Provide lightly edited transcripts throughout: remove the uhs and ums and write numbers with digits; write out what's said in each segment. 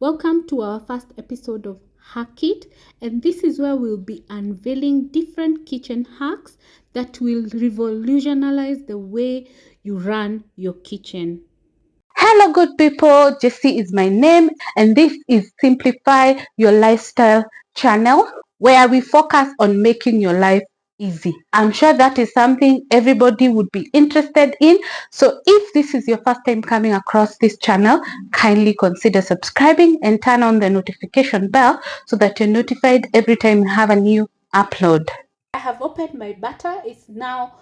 Welcome to our first episode of Hack It, and this is where we'll be unveiling different kitchen hacks that will revolutionize the way you run your kitchen. Hello, good people. Jessie is my name, and this is Simplify Your Lifestyle channel where we focus on making your life easy. I'm sure that is something everybody would be interested in. So, if this is your first time coming across this channel, kindly consider subscribing and turn on the notification bell so that you're notified every time we have a new upload. I have opened my butter. It's now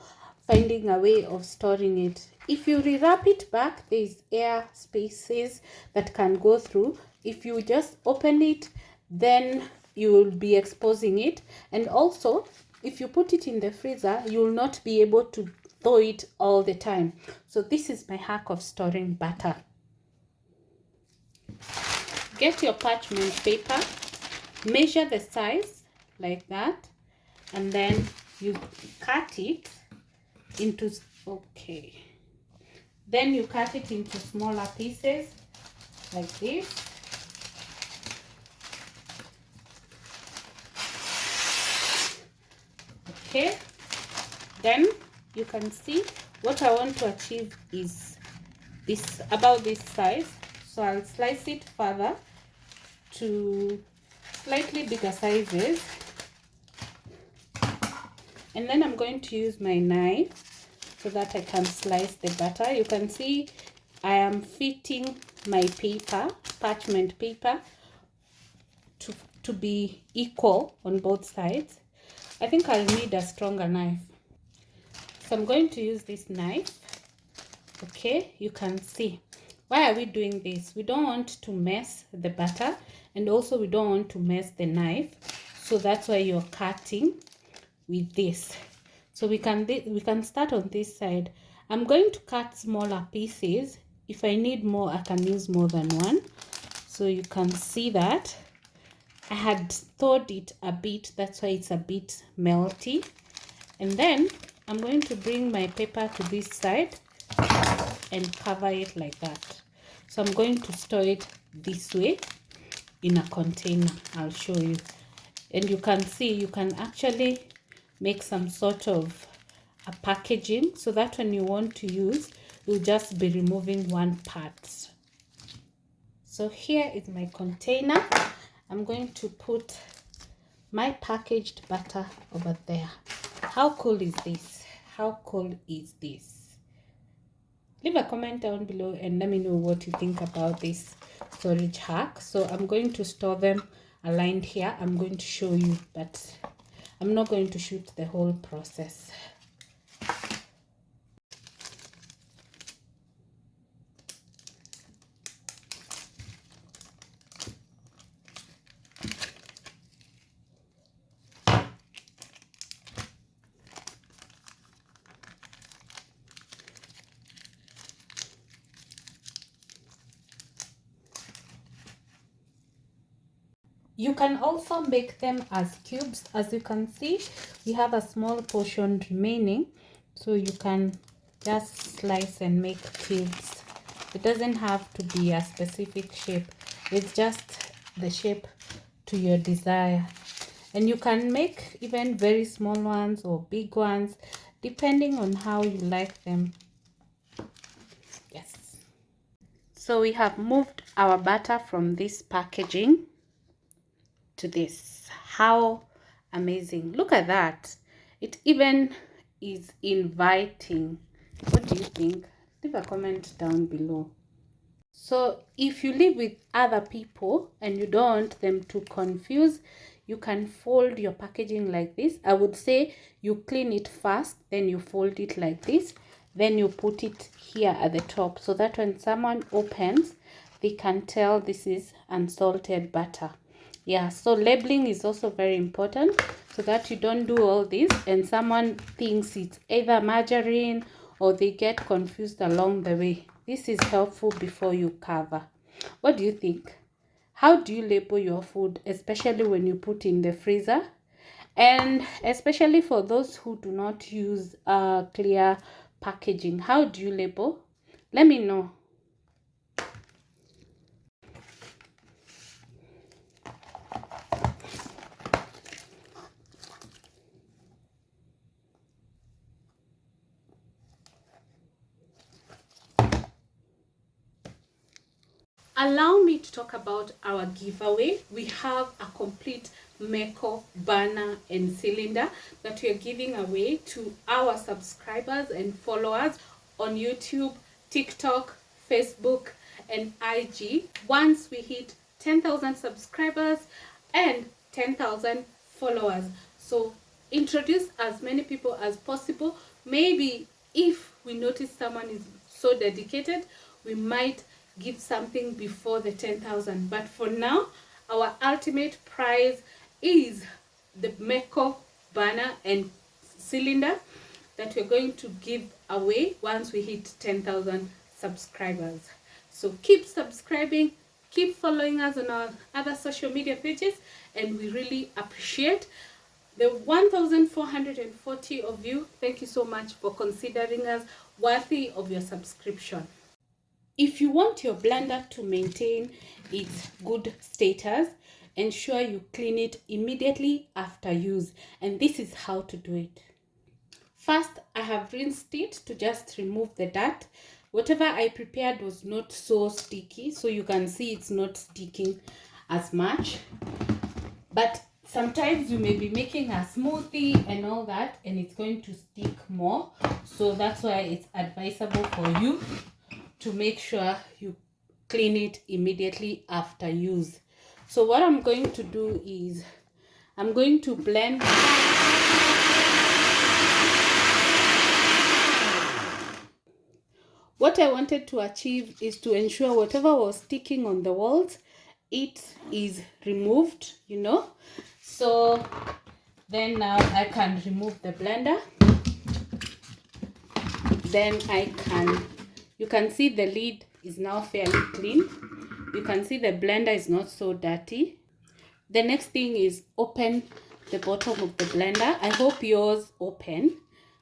finding a way of storing it. If you rewrap it back, there's air spaces that can go through. If you just open it, then you will be exposing it. And also, if you put it in the freezer, you will not be able to thaw it all the time. So this is my hack of storing butter. Get your parchment paper, measure the size like that, and then you cut it into then you cut it into smaller pieces like this. Okay, then you can see what I want to achieve is this, about this size. So I'll slice it further to slightly bigger sizes, and then I'm going to use my knife so that I can slice the butter. You can see I am fitting my paper, parchment paper, to be equal on both sides. I think I'll need a stronger knife. So I'm going to use this knife. Okay, you can see. Why are we doing this? We don't want to mess the butter, and also we don't want to mess the knife. So that's why you're cutting with this. So we can start on this side. I'm going to cut smaller pieces. If I need more, I can use more than one. So you can see that I had thawed it a bit, that's why it's a bit melty. And then I'm going to bring my paper to this side and cover it like that. So I'm going to store it this way in a container. I'll show you. And you can see you can actually make some sort of a packaging so that when you want to use, you'll just be removing one part. So here is my container. I'm going to put my packaged butter over there. How cool is this? How cool is this? Leave a comment down below and let me know what you think about this storage hack. So I'm going to store them aligned here. I'm going to show you, but I'm not going to shoot the whole process. You can also make them as cubes. As you can see, we have a small portion remaining, so you can just slice and make cubes. It doesn't have to be a specific shape. It's just the shape to your desire. And you can make even very small ones or big ones, depending on how you like them. Yes. So we have moved our butter from this packaging to this. How amazing. Look at that. It even is inviting. What do you think? Leave a comment down below. So if you live with other people and you don't want them to confuse, you can fold your packaging like this. I would say you clean it first, then you fold it like this, then you put it here at the top so that when someone opens, they can tell this is unsalted butter. Yeah, so labeling is also very important so that you don't do all this and someone thinks it's either margarine or they get confused along the way. This is helpful before you cover. What do you think? How do you label your food, especially when you put in the freezer? And especially for those who do not use clear packaging, how do you label? Let me know. allow me to talk about our giveaway. We have a complete Meko burner and cylinder that we are giving away to our subscribers and followers on YouTube, TikTok, Facebook, and IG. Once we hit 10,000 subscribers and 10,000 followers. So introduce as many people as possible. Maybe if we notice someone is so dedicated, we might give something before the 10,000. But for now, our ultimate prize is the Meko burner and cylinder that we're going to give away once we hit 10,000 subscribers. So keep subscribing, keep following us on our other social media pages, and we really appreciate the 1,440 of you. Thank you so much for considering us worthy of your subscription. If you want your blender to maintain its good status, ensure you clean it immediately after use, and this is how to do it. First, I have rinsed it to just remove the dirt. Whatever I prepared was not so sticky, so you can see it's not sticking as much. But sometimes you may be making a smoothie and all that, and it's going to stick more. So that's why it's advisable for you to make sure you clean it immediately after use. So what I'm going to do is I'm going to blend. What I wanted to achieve is to ensure whatever was sticking on the walls, it is removed, So then now I can remove the blender. Then you can see the lid is now fairly clean. You can see the blender is not so dirty. The next thing is open the bottom of the blender. I hope yours open,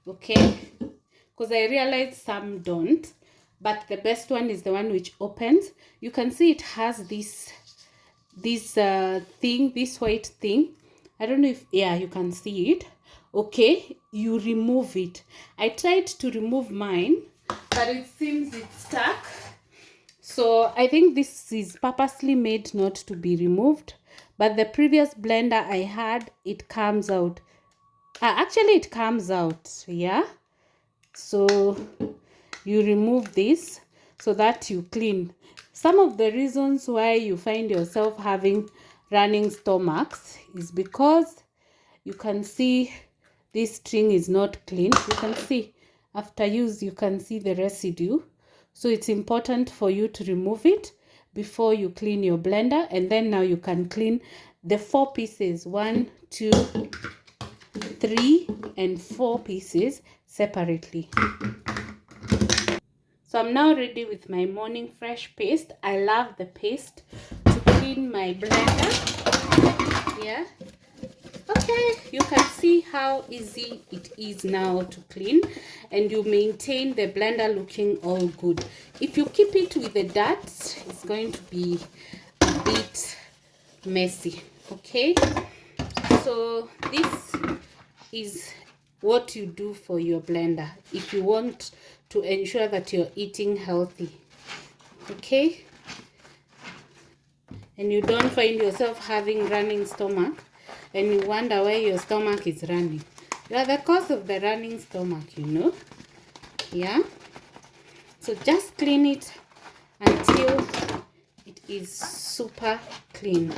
okay? Because I realized some don't, but the best one is the one which opens. You can see it has this white thing. I don't know if, yeah, you can see it. Okay, you remove it. I tried to remove mine, but it seems it's stuck. So I think this is purposely made not to be removed. But the previous blender I had, it comes out. Actually, it comes out, yeah. So you remove this so that you clean. Some of the reasons why you find yourself having running stomachs is because you can see this string is not clean. You can see after use, you can see the residue. So it's important for you to remove it before you clean your blender. And then now you can clean the 4 pieces, 1, 2, 3, and 4 pieces separately. So I'm now ready with my morning fresh paste. I love the paste to clean my blender. Yeah. Okay, you can see how easy it is now to clean, and you maintain the blender looking all good. If you keep it with the dirt, it's going to be a bit messy. Okay, so this is what you do for your blender if you want to ensure that you're eating healthy. Okay, and you don't find yourself having running stomach and you wonder why your stomach is running. You are the cause of the running stomach, yeah. So just clean it until it is super clean.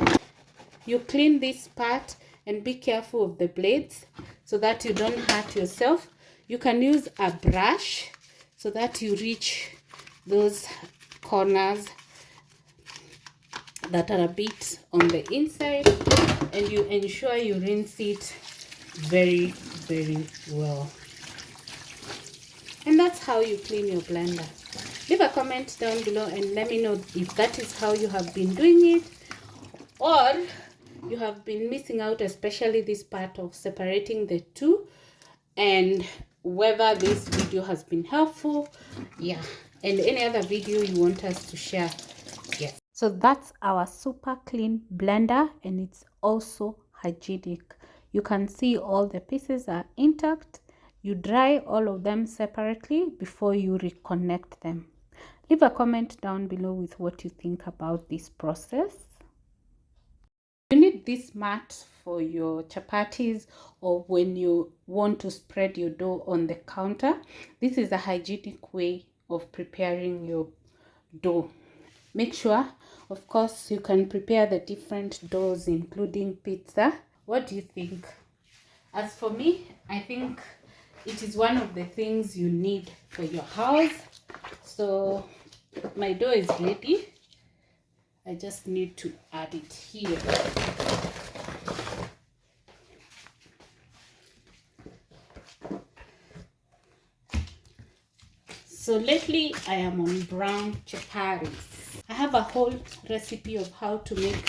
You clean this part and be careful of the blades so that you don't hurt yourself. You can use a brush so that you reach those corners that are a bit on the inside, and you ensure you rinse it very, very well. And that's how you clean your blender. Leave a comment down below and let me know if that is how you have been doing it, or you have been missing out, especially this part of separating the two, and whether this video has been helpful, yeah, and any other video you want us to share. Yes. So that's our super clean blender, and it's also hygienic. You can see all the pieces are intact. You dry all of them separately before you reconnect them. Leave a comment down below with what you think about this process. You need this mat for your chapatis or when you want to spread your dough on the counter. This is a hygienic way of preparing your dough. Make sure, of course, you can prepare the different doughs including pizza. What do you think? As for me, I think it is one of the things you need for your house. So my dough is ready. I just need to add it here. So lately I am on brown chapatis. I have a whole recipe of how to make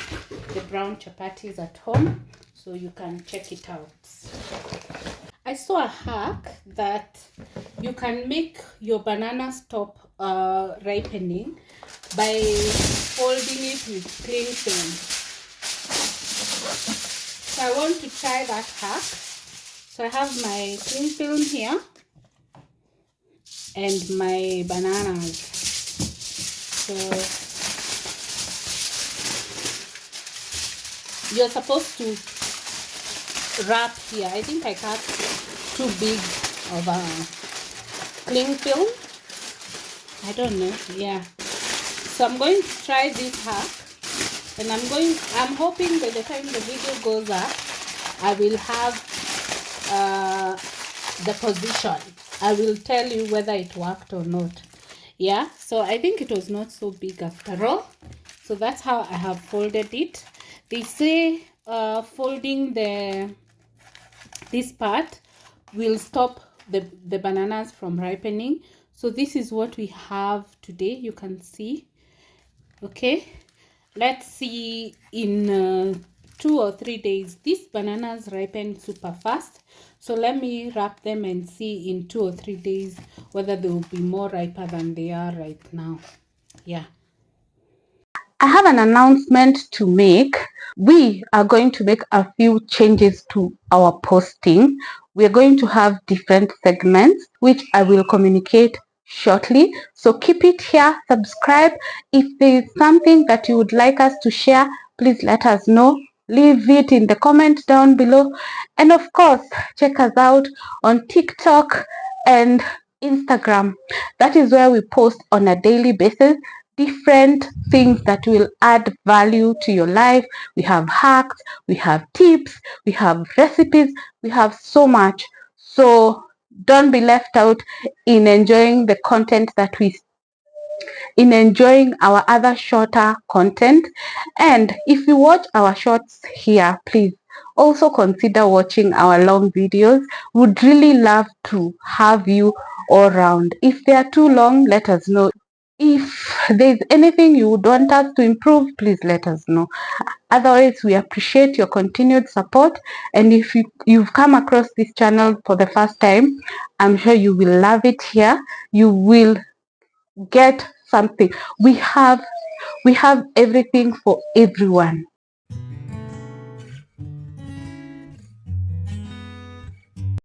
the brown chapatis at home, so you can check it out. I saw a hack that you can make your banana stop ripening by holding it with cling film. So I want to try that hack. So I have my cling film here and my bananas. So you're supposed to wrap here. I think I cut too big of a cling film. I don't know. Yeah. So I'm going to try this hack, and I'm hoping by the time the video goes up, I will have the position. I will tell you whether it worked or not. Yeah, so I think it was not so big after all. So that's how I have folded it. They say folding this part will stop the bananas from ripening. So this is what we have today. You can see. Okay, let's see in 2 or 3 days. These bananas ripen super fast, so let me wrap them and see in 2 or 3 days whether they will be more riper than they are right now. Yeah, I have an announcement to make. We are going to make a few changes to our posting. We are going to have different segments, which I will communicate shortly. So keep it here, subscribe. If there is something that you would like us to share, please let us know. Leave it in the comment down below. And of course, check us out on TikTok and Instagram. That is where we post on a daily basis different things that will add value to your life. We have hacks, we have tips, we have recipes, we have so much. So don't be left out in enjoying the content that we in enjoying our other shorter content. And if you watch our shorts here, please also consider watching our long videos. Would really love to have you all around. If they are too long, let us know. If there's anything you would want us to improve, please let us know. Otherwise, we appreciate your continued support. And if you've come across this channel for the first time, I'm sure you will love it here. You will get something. We have everything for everyone.